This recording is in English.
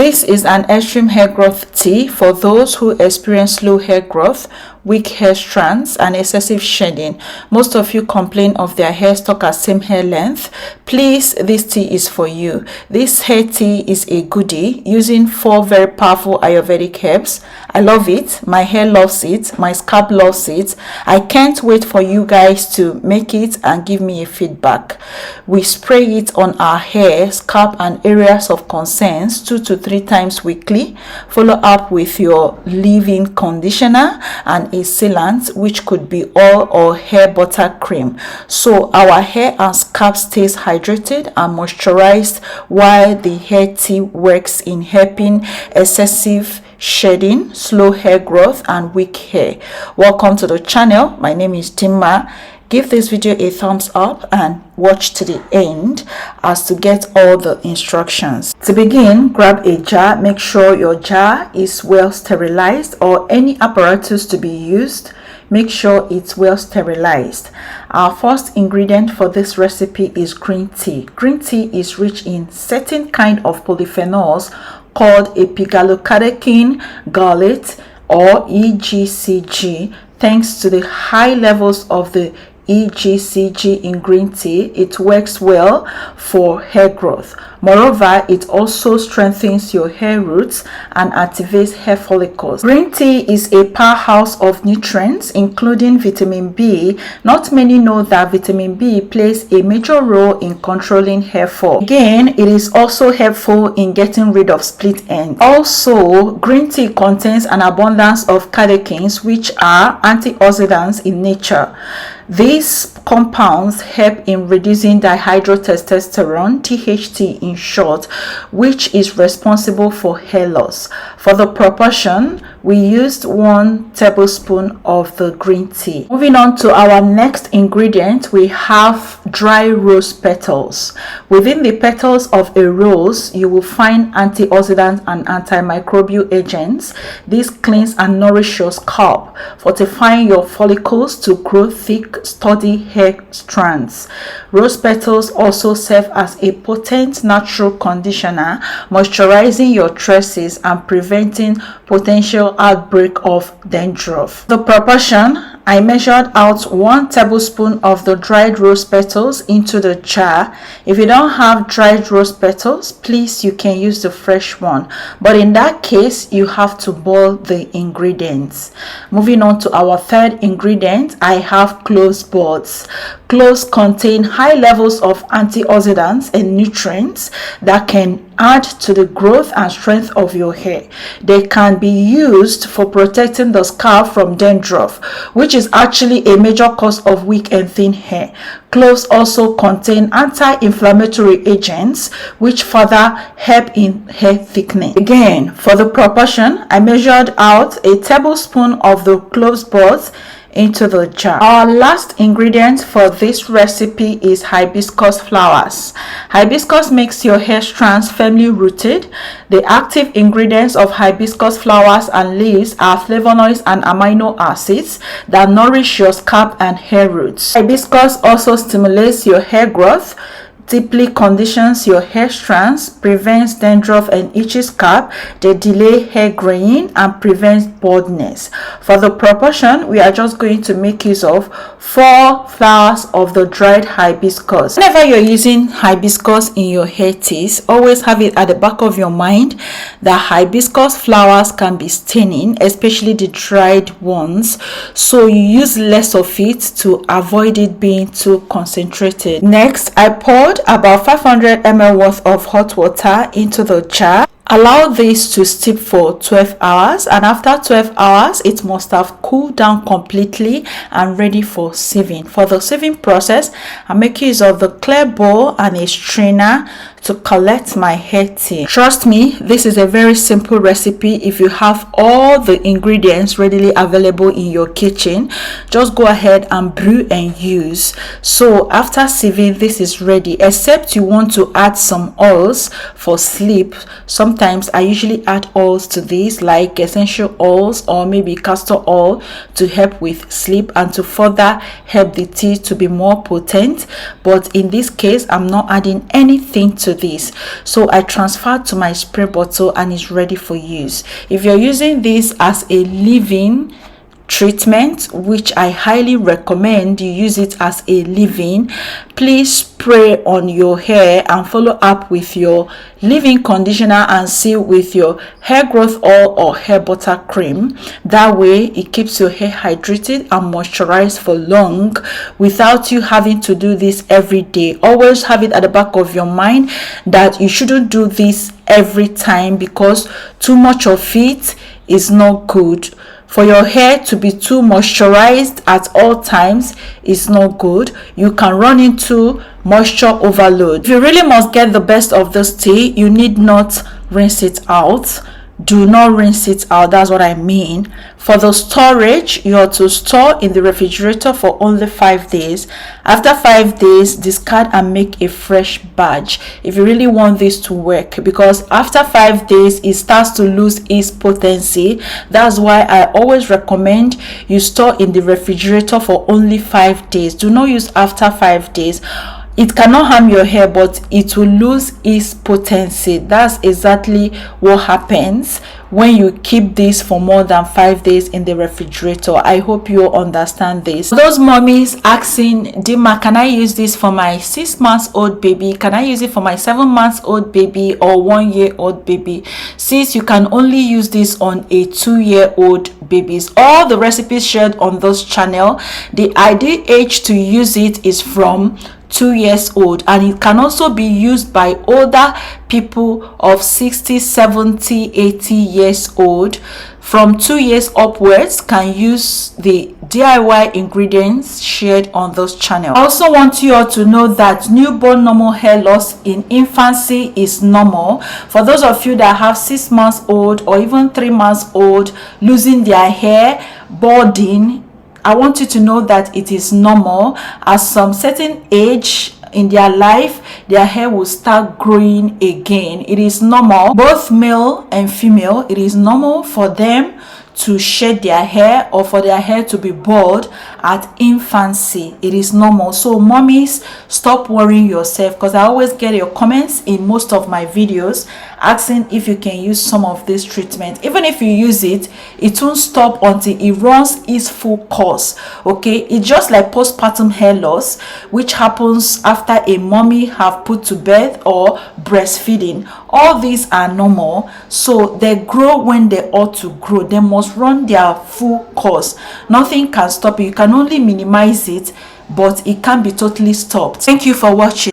This is an extreme hair growth tea for those who experience slow hair growth, weak hair strands, and excessive shedding. Most of you complain of their hair stuck at same hair length. Please, this tea is for you. This hair tea is a goodie using 4 very powerful Ayurvedic herbs. I love it. My hair loves it. My scalp loves it. I can't wait for you guys to make it and give me a feedback. We spray it on our hair, scalp, and areas of concerns 2 to 3 times weekly. Follow up with your leave-in conditioner and a sealant, which could be oil or hair butter cream, so our hair and scalp stays hydrated and moisturized, while the hair tea works in helping excessive shedding, slow hair growth, and weak hair. Welcome to the channel. My name is Dimma. Give this video a thumbs up and watch to the end as to get all the instructions. To begin, grab a jar. Make sure your jar is well sterilized, or any apparatus to be used, make sure it's well sterilized. Our first ingredient for this recipe is green tea. Green tea is rich in certain kind of polyphenols called epigallocatechin gallate, or EGCG. Thanks to the high levels of the EGCG in green tea, it works well for hair growth. Moreover, it also strengthens your hair roots and activates hair follicles. Green tea is a powerhouse of nutrients, including vitamin B. Not many know that vitamin B plays a major role in controlling hair fall. Again, it is also helpful in getting rid of split ends. Also, green tea contains an abundance of catechins, which are antioxidants in nature. These compounds help in reducing dihydrotestosterone, THT in short, which is responsible for hair loss. For the proportion, we used 1 tablespoon of the green tea. Moving on to our next ingredient, we have dry rose petals. Within the petals of a rose, you will find antioxidants and antimicrobial agents. These cleanse and nourish your scalp, fortifying your follicles to grow thick, sturdy hair strands. Rose petals also serve as a potent natural conditioner, moisturizing your tresses and preventing potential outbreak of dandruff. The proportion, I measured out 1 tablespoon of the dried rose petals into the jar. If you don't have dried rose petals, please, you can use the fresh one, but in that case you have to boil the ingredients. Moving on to our third ingredient, I have clove buds. Cloves contain high levels of antioxidants and nutrients that can add to the growth and strength of your hair. They can be used for protecting the scalp from dandruff, which is actually a major cause of weak and thin hair. Cloves also contain anti-inflammatory agents, which further help in hair thickening. Again, for the proportion, I measured out a tablespoon of the clove buds into the jar. Our last ingredient for this recipe is hibiscus flowers. Hibiscus makes your hair strands firmly rooted. The active ingredients of hibiscus flowers and leaves are flavonoids and amino acids that nourish your scalp and hair roots. Hibiscus also stimulates your hair growth, deeply conditions your hair strands, prevents dandruff and itchy scalp. They delay hair graying and prevents baldness. For the proportion, we are just going to make use of 4 flowers of the dried hibiscus. Whenever you're using hibiscus in your hair teas, always have it at the back of your mind that hibiscus flowers can be staining, especially the dried ones, so you use less of it to avoid it being too concentrated. Next, I poured about 500 ml worth of hot water into the jar. Allow this to steep for 12 hours, and after 12 hours it must have cooled down completely and ready for sieving. For the sieving process, I make use of the clear bowl and a strainer to collect my hair tea. Trust me, this is a very simple recipe. If you have all the ingredients readily available in your kitchen, just go ahead and brew and use. So after sieving, this is ready, except you want to add some oils for sleep. Sometimes I usually add oils to this, like essential oils or maybe castor oil, to help with sleep and to further help the tea to be more potent. But in this case, I'm not adding anything to to this. So I transferred to my spray bottle and it's ready for use. If you're using this as a leave-in treatment, which I highly recommend you use it as a leave-in, please spray on your hair and follow up with your leave-in conditioner and seal with your hair growth oil or hair butter cream. That way it keeps your hair hydrated and moisturized for long without you having to do this every day. Always have it at the back of your mind that you shouldn't do this every time, because too much of it is not good. For your hair to be too moisturized at all times is not good. You can run into moisture overload. If you really must get the best of this tea, you need not rinse it out. Do not rinse it out. That's what I mean. For the storage, you are to store in the refrigerator for only 5 days. After 5 days, discard and make a fresh batch if you really want this to work, because after 5 days it starts to lose its potency. That's why I always recommend you store in the refrigerator for only 5 days. Do not use after 5 days. It cannot harm your hair, but it will lose its potency. That's exactly what happens when you keep this for more than 5 days in the refrigerator. I hope you understand this. Those mommies asking, Dima, can I use this for my 6 months old baby? Can I use it for my 7 months old baby or 1 year old baby? Since you can only use this on a 2-year-old babies. All the recipes shared on this channel, the ideal age to use it is from 2 years old, and it can also be used by older people of 60, 70, 80 years old. From 2 years upwards can use the DIY ingredients shared on this channel. I also want you all to know that newborn normal hair loss in infancy is normal. For those of you that have 6 months old or even 3 months old losing their hair, balding, I want you to know that it is normal. At some certain age in their life, their hair will start growing again. It is normal, both male and female. It is normal for them to shed their hair or for their hair to be bald at infancy. It is normal. So mommies, stop worrying yourself, because I always get your comments in most of my videos asking if you can use some of this treatment. Even if you use it, it won't stop until it runs its full course. Okay, it's just like postpartum hair loss, which happens after a mommy have put to bed or breastfeeding. All these are normal, so they grow when they ought to grow. They must run their full course. Nothing can stop it. You can only minimize it, but it can't be totally stopped. Thank you for watching.